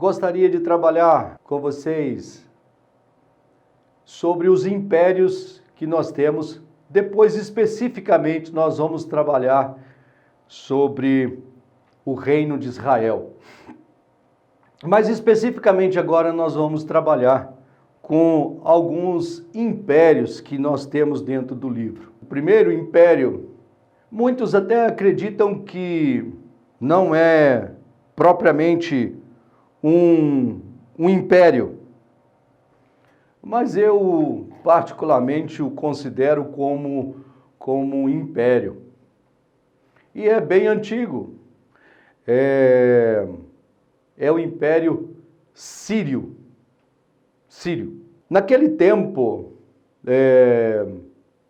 gostaria de trabalhar com vocês sobre os impérios que nós temos. Depois, especificamente, nós vamos trabalhar sobre o reino de Israel. Mas, especificamente, agora nós vamos trabalhar com alguns impérios que nós temos dentro do livro. O primeiro império, muitos até acreditam que não é propriamente um império, mas eu particularmente o considero como um império. E é bem antigo. É o Império Sírio. Naquele tempo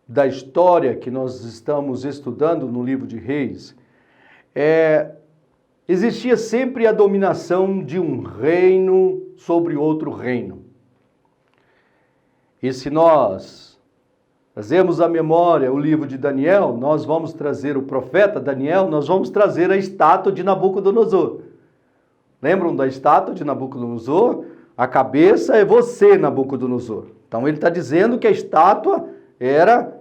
da história que nós estamos estudando no livro de Reis, existia sempre a dominação de um reino sobre outro reino. E se nós trazemos à memória o livro de Daniel, nós vamos trazer o profeta Daniel, nós vamos trazer a estátua de Nabucodonosor. Lembram da estátua de Nabucodonosor? A cabeça é você, Nabucodonosor. Então ele está dizendo que a estátua era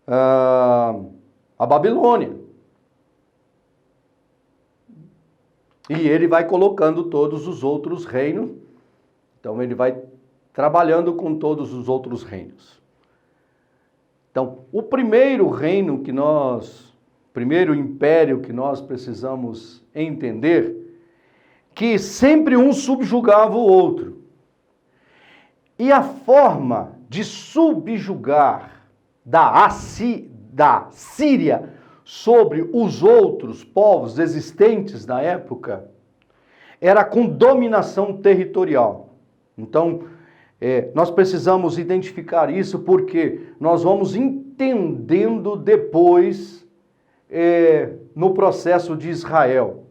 a Babilônia. E ele vai colocando todos os outros reinos. Então ele vai trabalhando com todos os outros reinos. Então, o primeiro império que nós precisamos entender, que sempre um subjugava o outro. E a forma de subjugar da Síria sobre os outros povos existentes na época era com dominação territorial. Então, nós precisamos identificar isso porque nós vamos entendendo depois no processo de Israel.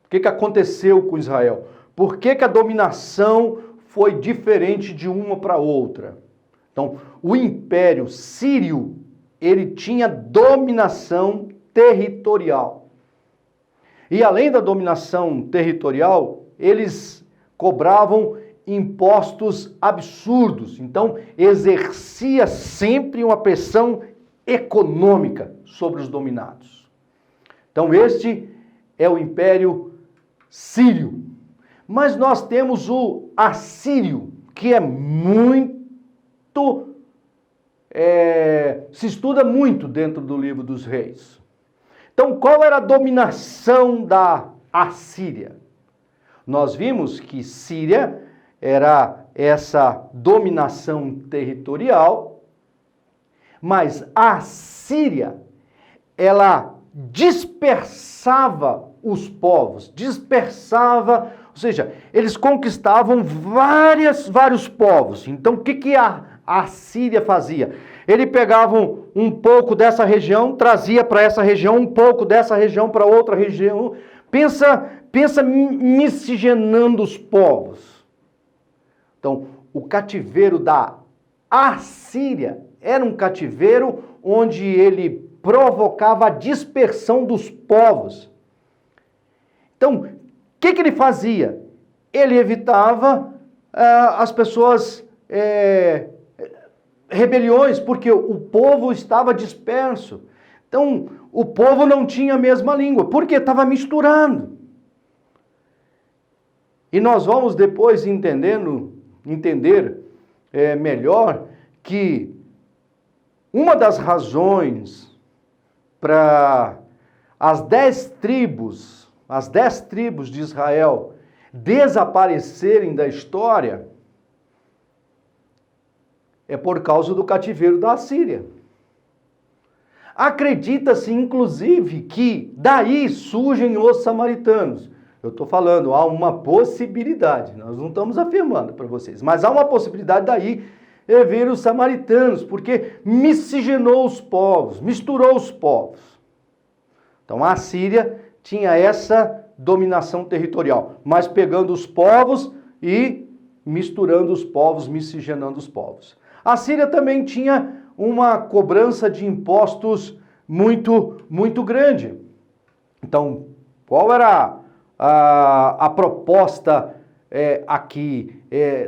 O que aconteceu com Israel? Por que a dominação foi diferente de uma para outra? Então, o Império Sírio, ele tinha dominação territorial. E além da dominação territorial, eles cobravam impostos absurdos. Então, exercia sempre uma pressão econômica sobre os dominados. Então, este é o Império Sírio. Mas nós temos o Assírio, que é muito... se estuda muito dentro do livro dos reis. Então, qual era a dominação da Assíria? Nós vimos que Síria era essa dominação territorial, mas a Síria, ela dispersava os povos, ou seja, eles conquistavam vários povos. Então, o que a Síria fazia? Ele pegava um pouco dessa região, trazia para essa região, um pouco dessa região para outra região. Pensa miscigenando os povos. Então, o cativeiro da Assíria era um cativeiro onde ele provocava a dispersão dos povos. Então, o que ele fazia? Ele evitava as pessoas... rebeliões, porque o povo estava disperso. Então, o povo não tinha a mesma língua, porque estava misturando. E nós vamos depois entender melhor que uma das razões para as 10 tribos de Israel desaparecerem da história é por causa do cativeiro da Assíria. Acredita-se, inclusive, que daí surgem os samaritanos. Eu estou falando, há uma possibilidade, nós não estamos afirmando para vocês, mas há uma possibilidade daí vir os samaritanos, porque miscigenou os povos, misturou os povos. Então a Assíria tinha essa dominação territorial, mas pegando os povos e misturando os povos, miscigenando os povos. A Síria também tinha uma cobrança de impostos muito grande. Então, qual era a proposta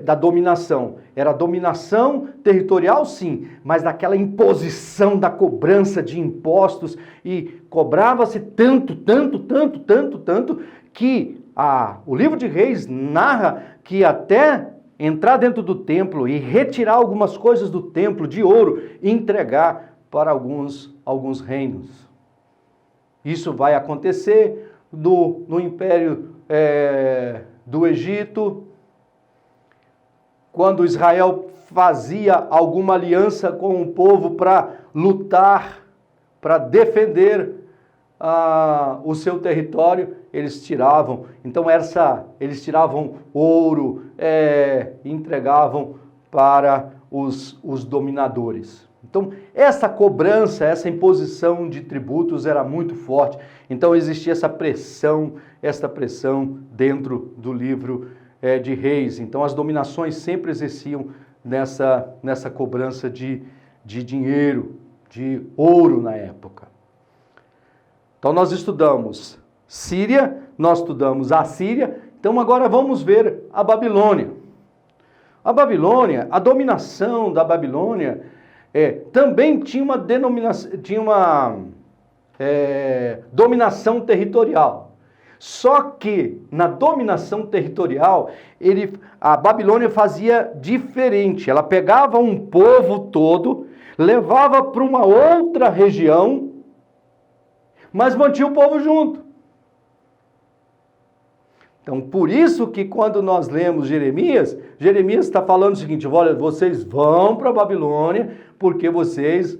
da dominação. Era dominação territorial, sim, mas daquela imposição da cobrança de impostos, e cobrava-se tanto, que o livro de Reis narra que até entrar dentro do templo e retirar algumas coisas do templo de ouro e entregar para alguns reinos. Isso vai acontecer no Império do Egito, quando Israel fazia alguma aliança com o povo para lutar, para defender o seu território, eles tiravam. Então eles tiravam ouro e entregavam para os dominadores. Então essa cobrança, essa imposição de tributos era muito forte. Então existia essa pressão dentro do livro de Reis. Então as dominações sempre exerciam nessa cobrança de dinheiro, de ouro na época. Então nós estudamos Síria, nós estudamos a Síria, então agora vamos ver a Babilônia. A Babilônia, a dominação da Babilônia também tinha uma dominação territorial. Só que na dominação territorial, a Babilônia fazia diferente. Ela pegava um povo todo, levava para uma outra região, mas mantinha o povo junto. Então, por isso que quando nós lemos Jeremias está falando o seguinte: olha, vocês vão para a Babilônia, porque vocês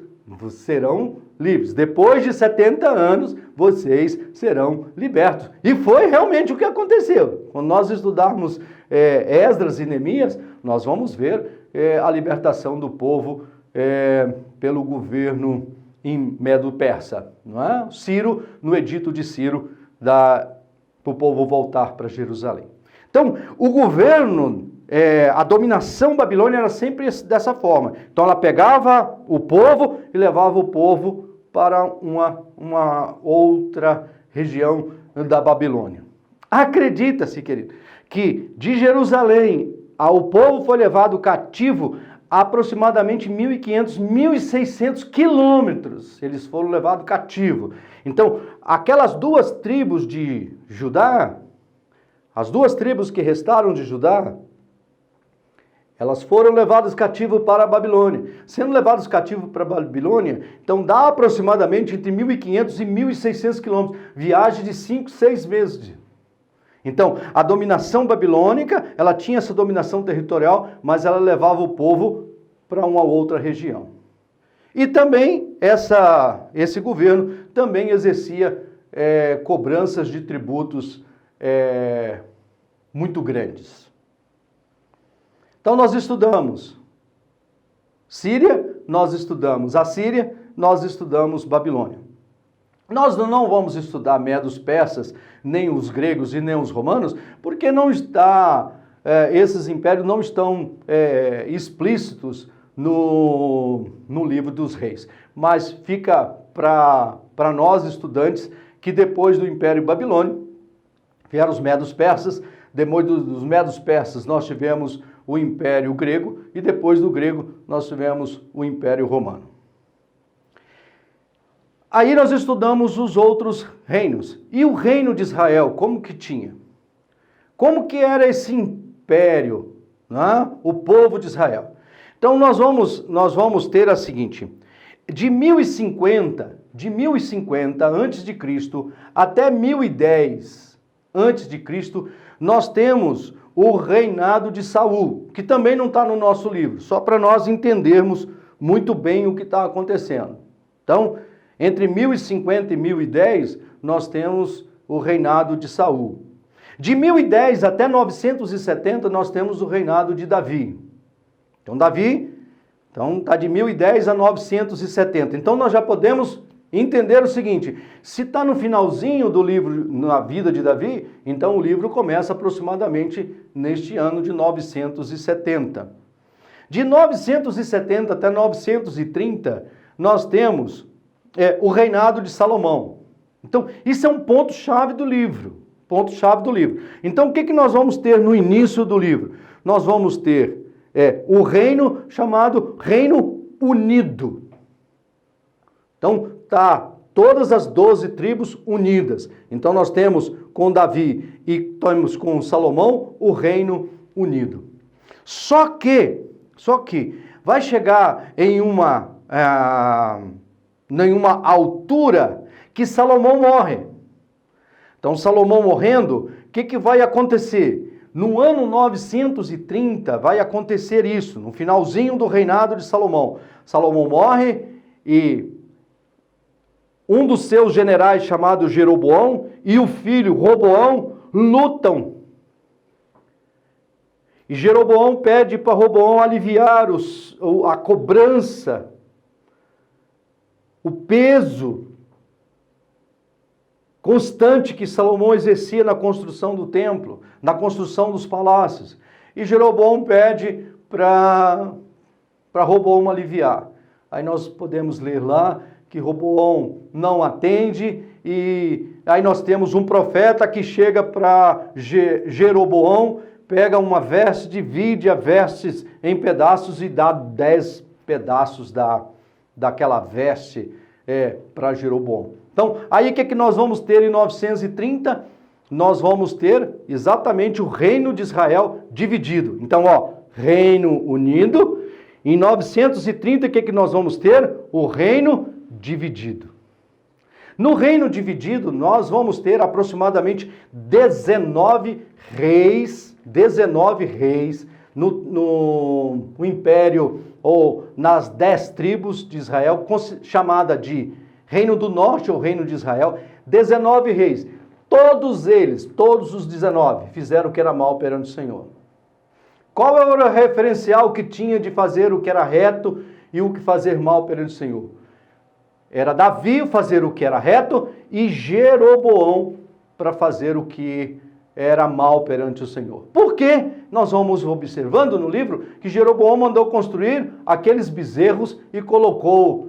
serão livres. Depois de 70 anos, vocês serão libertos. E foi realmente o que aconteceu. Quando nós estudarmos Esdras e Neemias, nós vamos ver a libertação do povo pelo governo Medo-Persa, não é? Ciro, no edito de Ciro, para o povo voltar para Jerusalém. Então, o governo, a dominação babilônica era sempre dessa forma. Então, ela pegava o povo e levava o povo para uma outra região da Babilônia. Acredita-se, querido, que de Jerusalém o povo foi levado cativo aproximadamente 1.500, 1.600 quilômetros. Eles foram levados cativos. Então, aquelas duas tribos de Judá, as duas tribos que restaram de Judá, elas foram levadas cativos para a Babilônia. Sendo levados cativos para a Babilônia, então dá aproximadamente entre 1.500 e 1.600 quilômetros. Viagem de 5, 6 meses. Então, a dominação babilônica, ela tinha essa dominação territorial, mas ela levava o povo para uma outra região. E também, esse governo também exercia cobranças de tributos muito grandes. Então, nós estudamos Síria, nós estudamos Assíria, nós estudamos Babilônia. Nós não vamos estudar Medos Persas, nem os gregos e nem os romanos, porque esses impérios não estão explícitos no livro dos reis. Mas fica para nós estudantes que depois do Império Babilônico vieram os Medos Persas, depois dos Medos Persas nós tivemos o Império Grego e depois do grego nós tivemos o Império Romano. Aí nós estudamos os outros reinos. E o reino de Israel, como que tinha? Como que era esse império, né? O povo de Israel? Então nós vamos ter a seguinte: de 1050 antes de Cristo até 1010 antes de Cristo, nós temos o reinado de Saul, que também não está no nosso livro, só para nós entendermos muito bem o que está acontecendo. Então, entre 1050 e 1010, nós temos o reinado de Saul. De 1010 até 970, nós temos o reinado de Davi. Então, Davi está de 1010 a 970. Então, nós já podemos entender o seguinte: se está no finalzinho do livro, na vida de Davi, então o livro começa aproximadamente neste ano de 970. De 970 até 930, nós temos o reinado de Salomão. Então, isso é um ponto-chave do livro. ponto-chave do livro. Então, o que nós vamos ter no início do livro? Nós vamos ter o reino chamado Reino Unido. Então, tá todas as 12 tribos unidas. Então, nós temos com Davi e temos com Salomão o Reino Unido. Só que vai chegar em uma altura que Salomão morre. Então, Salomão morrendo, o que vai acontecer? No ano 930 vai acontecer isso, no finalzinho do reinado de Salomão. Salomão morre e um dos seus generais, chamado Jeroboão, e o filho Roboão lutam. E Jeroboão pede para Roboão aliviar a cobrança, o peso constante que Salomão exercia na construção do templo, na construção dos palácios. E Jeroboão pede para Roboão aliviar. Aí nós podemos ler lá que Roboão não atende, e aí nós temos um profeta que chega para Jeroboão, pega uma veste, divide a veste em pedaços e dá 10 pedaços daquela veste para Jeroboão. Então, aí o que nós vamos ter em 930? Nós vamos ter exatamente o reino de Israel dividido. Então, Reino Unido. Em 930, o que nós vamos ter? O reino dividido. No reino dividido, nós vamos ter aproximadamente 19 reis no império, ou nas 10 tribos de Israel, chamada de Reino do Norte ou Reino de Israel, 19 reis. Todos eles, todos os 19, fizeram o que era mal perante o Senhor. Qual era o referencial que tinha de fazer o que era reto e o que fazer mal perante o Senhor? Era Davi fazer o que era reto e Jeroboão para fazer o que era mal perante o Senhor. Por quê? Nós vamos observando no livro que Jeroboão mandou construir aqueles bezerros e colocou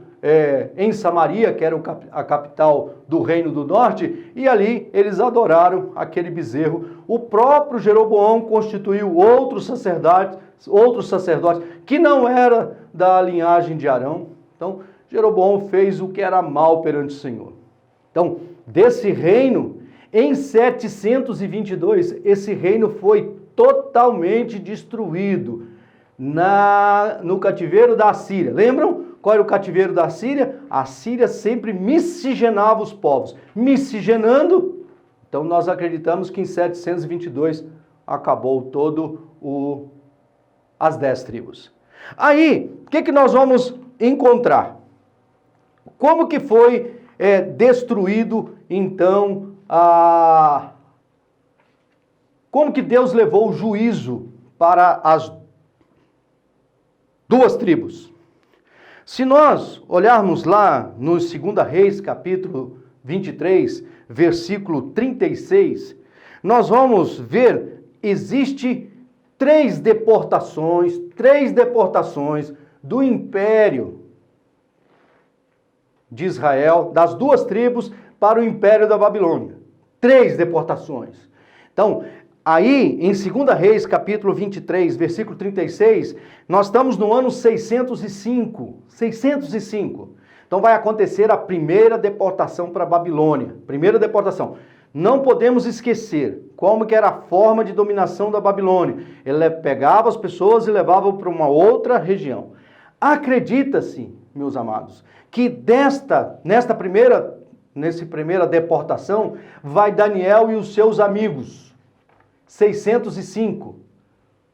em Samaria, que era a capital do Reino do Norte, e ali eles adoraram aquele bezerro. O próprio Jeroboão constituiu outros sacerdotes que não era da linhagem de Arão. Então, Jeroboão fez o que era mal perante o Senhor. Então, desse reino, em 722, esse reino foi totalmente destruído no cativeiro da Assíria. Lembram? Qual era o cativeiro da Assíria? A Síria sempre miscigenava os povos. Miscigenando, então nós acreditamos que em 722 acabou as 10 tribos. Aí, o que nós vamos encontrar? Como que foi destruído, então, como que Deus levou o juízo para as 2 tribos? Se nós olharmos lá no 2 Reis, capítulo 23, versículo 36, nós vamos ver, existe 3 deportações do império de Israel, das 2 tribos, para o império da Babilônia. 3 deportações. Então, aí, em 2 Reis, capítulo 23, versículo 36, nós estamos no ano 605. 605. Então vai acontecer a primeira deportação para a Babilônia. Primeira deportação. Não podemos esquecer como que era a forma de dominação da Babilônia. Ele pegava as pessoas e levava para uma outra região. Acredita-se, meus amados, que nessa primeira deportação vai Daniel e os seus amigos. 605.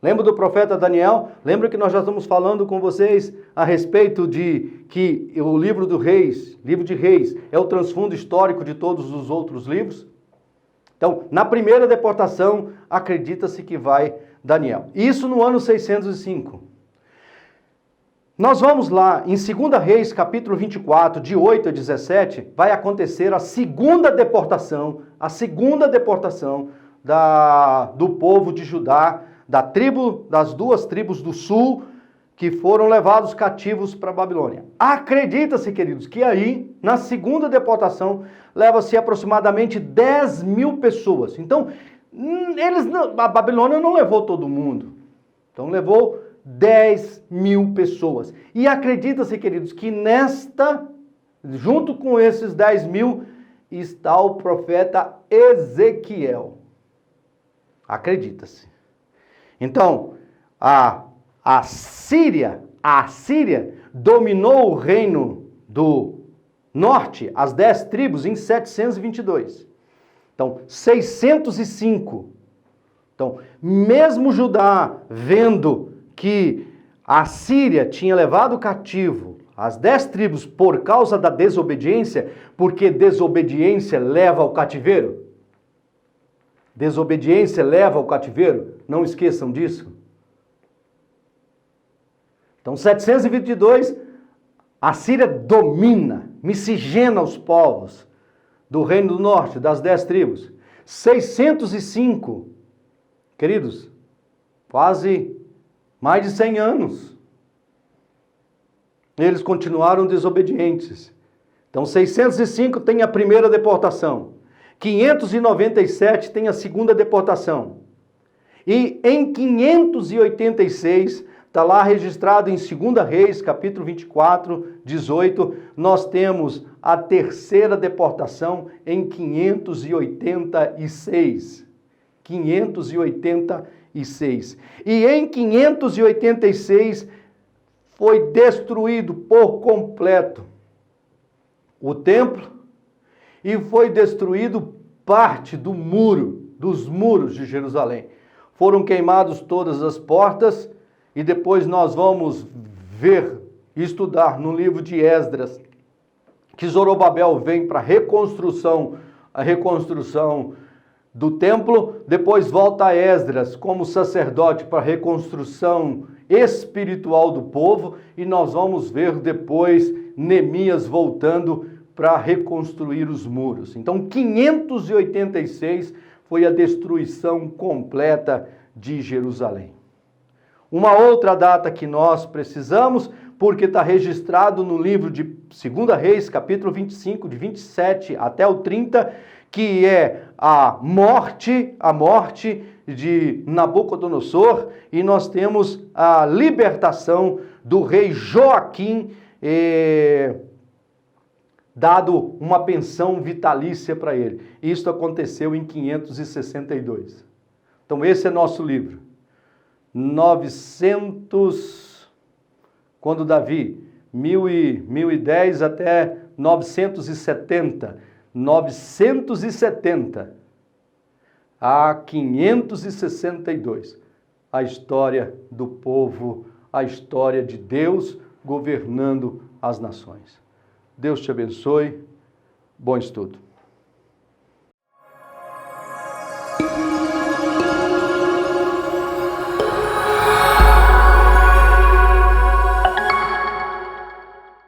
Lembra do profeta Daniel? Lembra que nós já estamos falando com vocês a respeito de que o livro de Reis, é o transfundo histórico de todos os outros livros? Então, na primeira deportação, acredita-se que vai Daniel. Isso no ano 605. Nós vamos lá, em 2 Reis, capítulo 24, de 8 a 17, vai acontecer a segunda deportação do povo de Judá, das 2 tribos do sul, que foram levados cativos para a Babilônia. Acredita-se, queridos, que aí, na segunda deportação, leva-se aproximadamente 10 mil pessoas. Então, a Babilônia não levou todo mundo. Então, levou 10 mil pessoas. E acredita-se, queridos, que junto com esses 10 mil, está o profeta Ezequiel. Acredita-se. Então, a Síria dominou o reino do norte, as 10 tribos, em 722. Então, 605. Então, mesmo Judá vendo que a Síria tinha levado cativo as 10 tribos por causa da desobediência, porque desobediência leva ao cativeiro. Desobediência leva ao cativeiro, não esqueçam disso. Então, 722, a Síria domina, miscigena os povos do Reino do Norte, das 10 tribos. 605, queridos, quase mais de 100 anos. Eles continuaram desobedientes. Então, 605 tem a primeira deportação. 597 tem a segunda deportação. E em 586, está lá registrado em 2 Reis, capítulo 24, 18, nós temos a terceira deportação em 586. 586. E em 586 foi destruído por completo o templo e foi destruído parte dos muros de Jerusalém. Foram queimadas todas as portas e depois nós vamos ver e estudar no livro de Esdras que Zorobabel vem para a reconstrução do templo, depois volta a Esdras como sacerdote para a reconstrução espiritual do povo e nós vamos ver depois Neemias voltando para reconstruir os muros. Então, 586 foi a destruição completa de Jerusalém. Uma outra data que nós precisamos, porque está registrado no livro de 2 Reis, capítulo 25, de 27 até o 30, que é a morte de Nabucodonosor, e nós temos a libertação do rei Joaquim, dado uma pensão vitalícia para ele. Isso aconteceu em 562. Então esse é nosso livro. 900, quando Davi, 1010 até 970. 970 a 562. A história do povo, a história de Deus governando as nações. Deus te abençoe. Bom estudo.